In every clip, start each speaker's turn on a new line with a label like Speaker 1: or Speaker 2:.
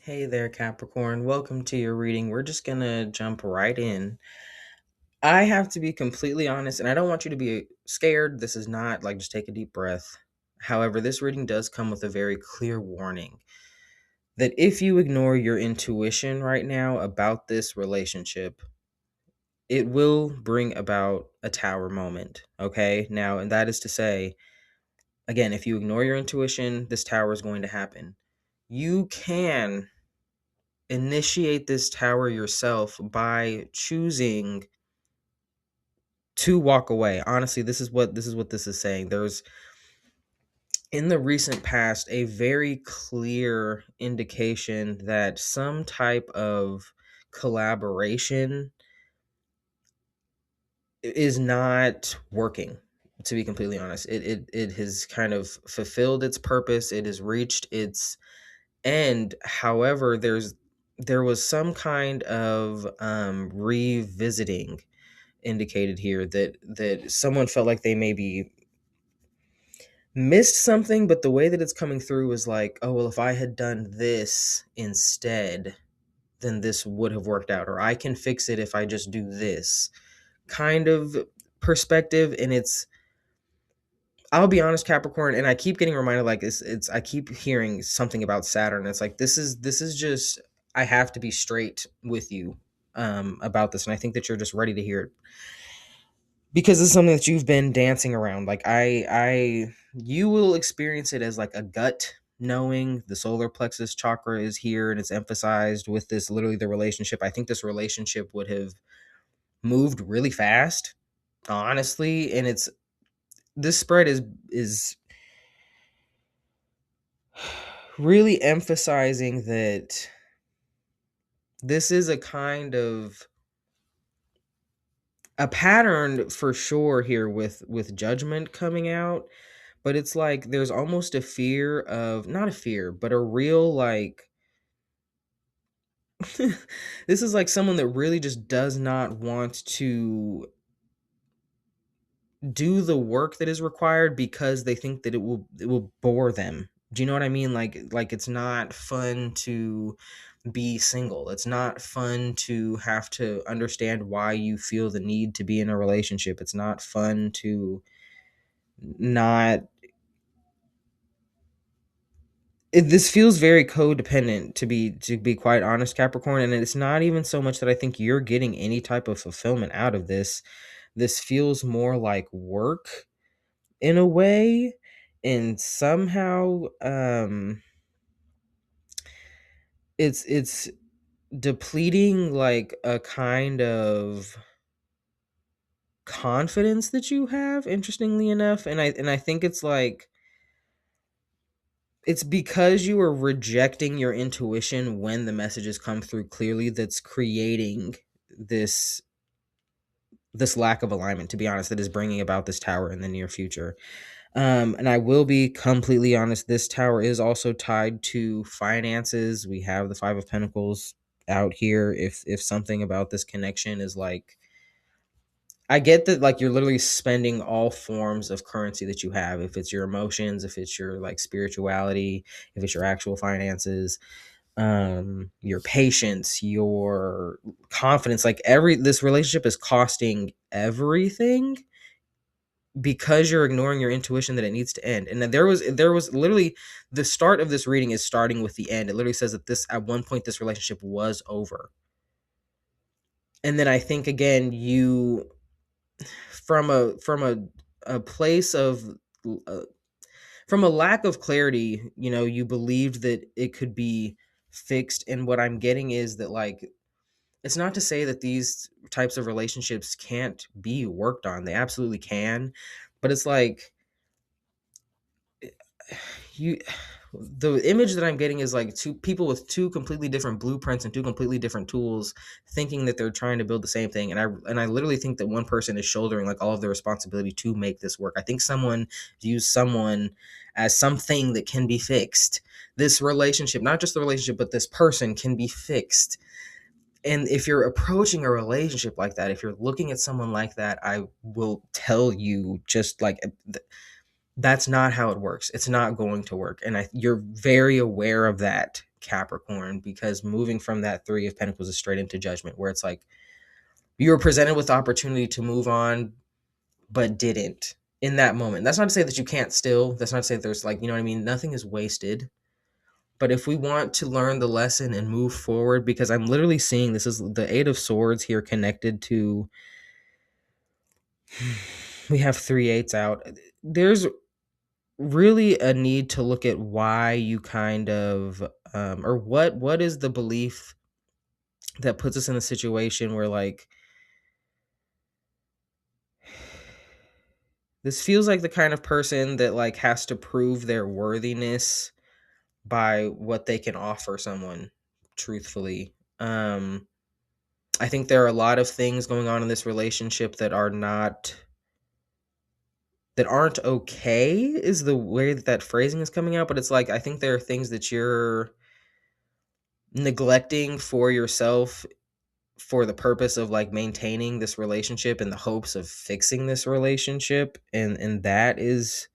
Speaker 1: Hey there, Capricorn. Welcome to your reading. We're just gonna jump right in. I have to be completely honest, and I don't want you to be scared. This is not like just take a deep breath. However, this reading does come with a very clear warning that if you ignore your intuition right now about this relationship, it will bring about a tower moment. Okay? Now, and that is to say, again, if you ignore your intuition, this tower is going to happen. You can initiate this tower yourself by choosing to walk away. Honestly, this is what this is saying. There's in the recent past a very clear indication that some type of collaboration is not working, to be completely honest. It has kind of fulfilled its purpose. It has reached its end. However, there was some kind of revisiting indicated here that someone felt like they maybe missed something, but the way that it's coming through is like, oh well, if I had done this instead, then this would have worked out, or I can fix it if I just do this kind of perspective. And it's, I'll be honest, Capricorn, and I keep getting reminded, like it's I keep hearing something about Saturn. It's like this is just, I have to be straight with you about this, and I think that you're just ready to hear it because it's something that you've been dancing around. Like you will experience it as like a gut knowing. The solar plexus chakra is here and it's emphasized with this, literally the relationship. I think this relationship would have moved really fast, honestly, and it's, this spread is really emphasizing that this is a kind of a pattern for sure here with judgment coming out. But it's like there's almost a fear of, not a fear, but a real like this is like someone that really just does not want to do the work that is required because they think that it will bore them. Do you know what I mean? Like it's not fun to be single. It's not fun to have to understand why you feel the need to be in a relationship. It's not fun to not, this feels very codependent, to be quite honest, Capricorn. And it's not even so much that I think you're getting any type of fulfillment out of this. This feels more like work in a way, and somehow it's depleting like a kind of confidence that you have, interestingly enough. And I think it's like, it's because you are rejecting your intuition when the messages come through clearly that's creating this this lack of alignment, to be honest, that is bringing about this tower in the near future. And I will be completely honest, this tower is also tied to finances. We have the Five of Pentacles out here. If something about this connection is like, I get that, like, you're literally spending all forms of currency that you have. If it's your emotions, if it's your like spirituality, if it's your actual finances, your patience, your confidence, like every, this relationship is costing everything because you're ignoring your intuition that it needs to end. And then there was literally, the start of this reading is starting with the end. It literally says that this, at one point, this relationship was over. And then I think again, you, from a place of uh, from a lack of clarity, you believed that it could be fixed. And what I'm getting is that, like, it's not to say that these types of relationships can't be worked on. They absolutely can. But it's like, you, the image that I'm getting is like two people with two completely different blueprints and two completely different tools, thinking that they're trying to build the same thing. And I literally think that one person is shouldering like all of the responsibility to make this work. I think someone views someone as something that can be fixed. This relationship, not just the relationship, but this person can be fixed. And if you're approaching a relationship like that, if you're looking at someone like that, I will tell you, just like, that's not how it works. It's not going to work. And you're very aware of that, Capricorn, because moving from that Three of Pentacles is straight into Judgment, where it's like you were presented with the opportunity to move on, but didn't in that moment. That's not to say that you can't still. That's not to say that there's like, you know what I mean? Nothing is wasted. But if we want to learn the lesson and move forward, because I'm literally seeing this is the Eight of Swords here connected to, we have 3 eights out. There's really a need to look at why you kind of, or what is the belief that puts us in a situation where like, this feels like the kind of person that like has to prove their worthiness by what they can offer someone, truthfully. I think there are a lot of things going on in this relationship that aren't okay, is the way that phrasing is coming out. But it's like, I think there are things that you're neglecting for yourself for the purpose of like maintaining this relationship in the hopes of fixing this relationship. And that is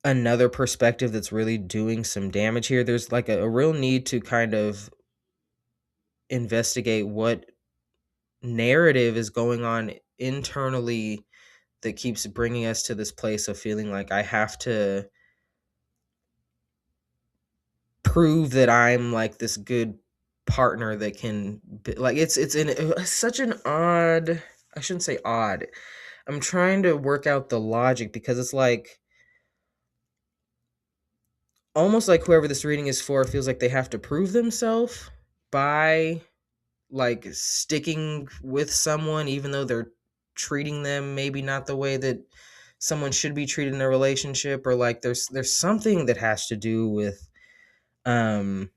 Speaker 1: another perspective that's really doing some damage here. There's like a real need to kind of investigate what narrative is going on internally that keeps bringing us to this place of feeling like I have to prove that I'm like this good partner that can be, like it's in such an odd, I shouldn't say odd. I'm trying to work out the logic, because it's like almost like whoever this reading is for feels like they have to prove themselves by like sticking with someone even though they're treating them maybe not the way that someone should be treated in a relationship, or like there's something that has to do with um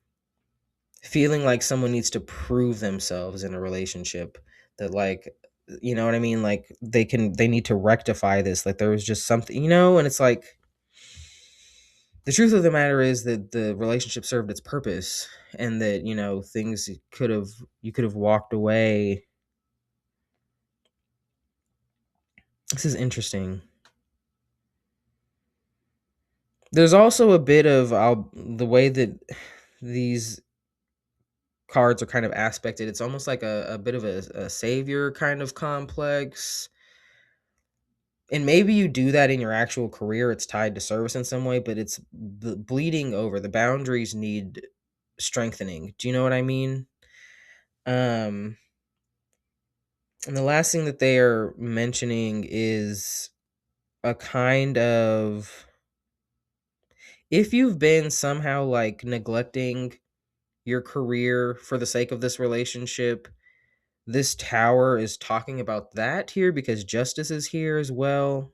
Speaker 1: feeling like someone needs to prove themselves in a relationship, that like, you know what I mean, like they need to rectify this, like there was just something, and it's like the truth of the matter is that the relationship served its purpose, and that things you could have walked away. This is interesting. There's also a bit of the way that these cards are kind of aspected. It's almost like a bit of a savior kind of complex. And maybe you do that in your actual career. It's tied to service in some way, but it's bleeding over. The boundaries need strengthening. Do you know what I mean? And the last thing that they are mentioning is a kind of, if you've been somehow like neglecting your career for the sake of this relationship, this tower is talking about that here, because justice is here as well.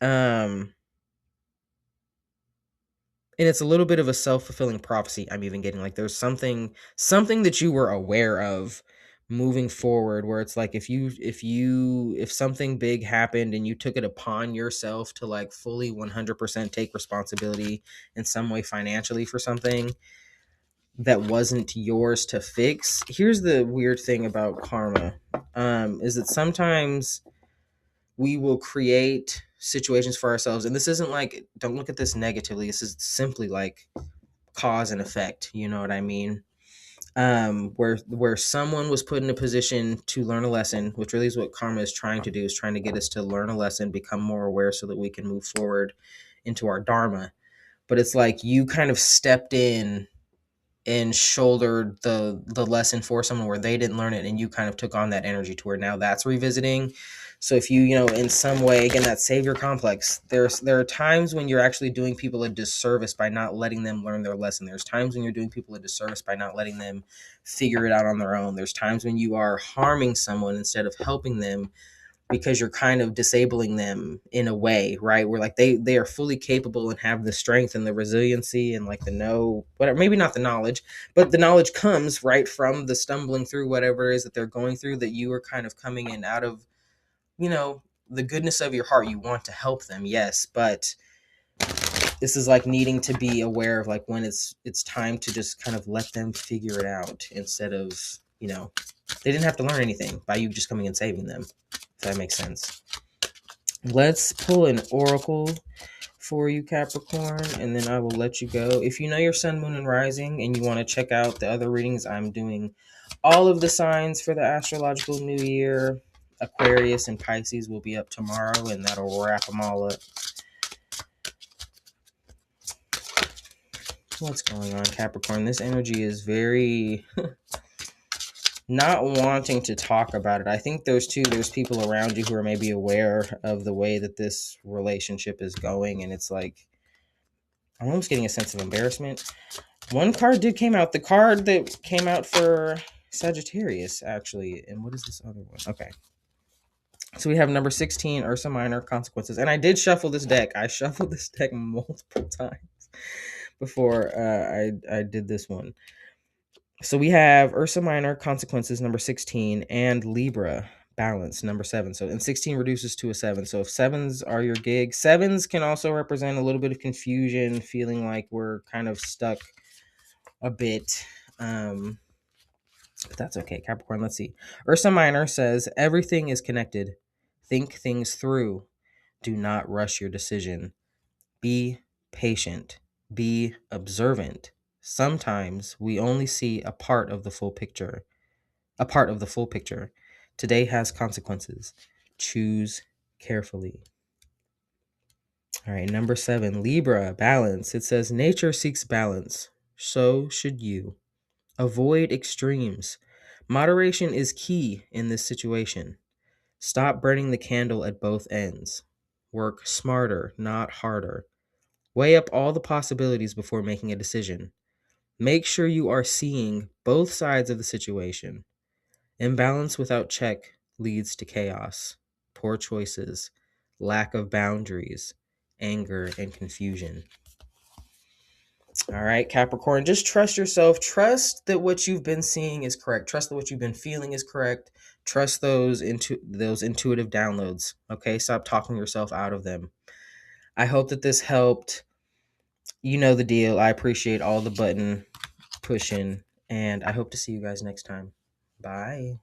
Speaker 1: And it's a little bit of a self-fulfilling prophecy. I'm even getting like there's something that you were aware of moving forward, where it's like if something big happened and you took it upon yourself to like fully 100% take responsibility in some way financially for something that wasn't yours to fix. Here's the weird thing about karma, is that sometimes we will create situations for ourselves, and this isn't like, don't look at this negatively, this is simply like cause and effect, you know what I mean? Where someone was put in a position to learn a lesson, which really is what karma is trying to do, is trying to get us to learn a lesson, become more aware so that we can move forward into our dharma. But it's like you kind of stepped in and shouldered the lesson for someone where they didn't learn it, and you kind of took on that energy to where now that's revisiting. So if you in some way, again, that savior complex, there are times when you're actually doing people a disservice by not letting them learn their lesson. There's times when you're doing people a disservice by not letting them figure it out on their own. There's times when you are harming someone instead of helping them, because you're kind of disabling them in a way, right? Where like they are fully capable and have the strength and the resiliency and like the whatever, maybe not the knowledge, but the knowledge comes right from the stumbling through whatever it is that they're going through, that you are kind of coming in out of, the goodness of your heart. You want to help them, yes, but this is like needing to be aware of like when it's time to just kind of let them figure it out, instead of, they didn't have to learn anything by you just coming and saving them. If that makes sense. Let's pull an oracle for you, Capricorn, and then I will let you go. If you know your sun, moon, and rising, and you want to check out the other readings, I'm doing all of the signs for the astrological new year. Aquarius and Pisces will be up tomorrow, and that'll wrap them all up. What's going on, Capricorn? This energy is very not wanting to talk about it. I think there's people around you who are maybe aware of the way that this relationship is going, and it's like I'm almost getting a sense of embarrassment. One card came out. The card that came out for Sagittarius, actually. And what is this other one? Okay. So we have number 16, Ursa Minor, Consequences. And I did shuffle this deck. I shuffled this deck multiple times before I did this one. So we have Ursa Minor, Consequences, number 16, and Libra, Balance, number 7. So, and 16 reduces to a 7. So if 7s are your gig, 7s can also represent a little bit of confusion, feeling like we're kind of stuck a bit. But that's okay, Capricorn. Let's see. Ursa Minor says, everything is connected. Think things through. Do not rush your decision. Be patient. Be observant. Sometimes we only see a part of the full picture. Today has consequences. Choose carefully. All right, number 7, Libra, Balance. It says, nature seeks balance. So should you. Avoid extremes. Moderation is key in this situation. Stop burning the candle at both ends. Work smarter, not harder. Weigh up all the possibilities before making a decision. Make sure you are seeing both sides of the situation. Imbalance without check leads to chaos, poor choices, lack of boundaries, anger, and confusion. All right, Capricorn, just trust yourself. Trust that what you've been seeing is correct. Trust that what you've been feeling is correct. Trust those intuitive downloads. Okay, stop talking yourself out of them. I hope that this helped. You know the deal. I appreciate all the button pushing, and I hope to see you guys next time. Bye.